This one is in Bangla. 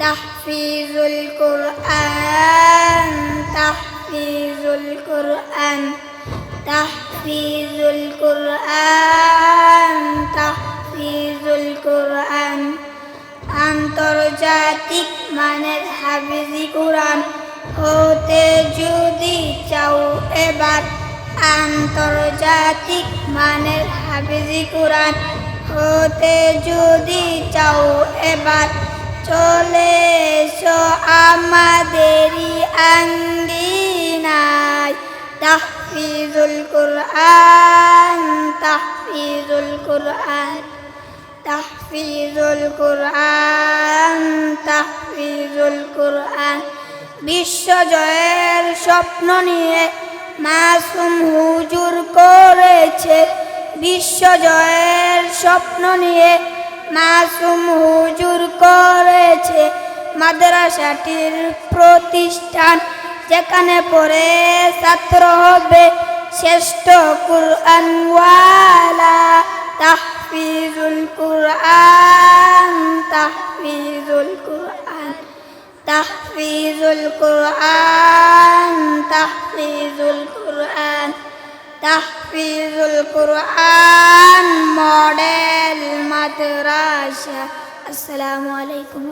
তাহফিজুল কুরআন তাহফিজুল কুরআন তাহফিজুল কুরআন তাহফিজুল কুরআন আন্তর্জাতিক মানের হাফিজি কুরআন হতে যদি চাও এবার আন্তর্জাতিক মানের হাফিজি কুরআন হতে যদি চাও এবার চলে এসো আমাদেরই আঙ্গিনায় তাহফিজুল কুরআন তাহফিজুল কুরআন তাহফিজুল কুরআন তাহফিজুল কুরআন বিশ্বজয়ের স্বপ্ন নিয়ে মাসুম হুজুর করেছে বিশ্বজয়ের স্বপ্ন নিয়ে মাসুম হুজুর করেছে মাদ্রাসাটির প্রতিষ্ঠান যেখানে পড়ে ছাত্র হবে শ্রেষ্ঠ কুরআনওয়ালা তাহফিজুল কুরআন তাহফিজুল কুরআন তাহফিজুল কুরআন তাহফিজুল কুরআন তাহফিজুল কুরআন মডেল মাদ্রাসা। আসসালামু আলাইকুম।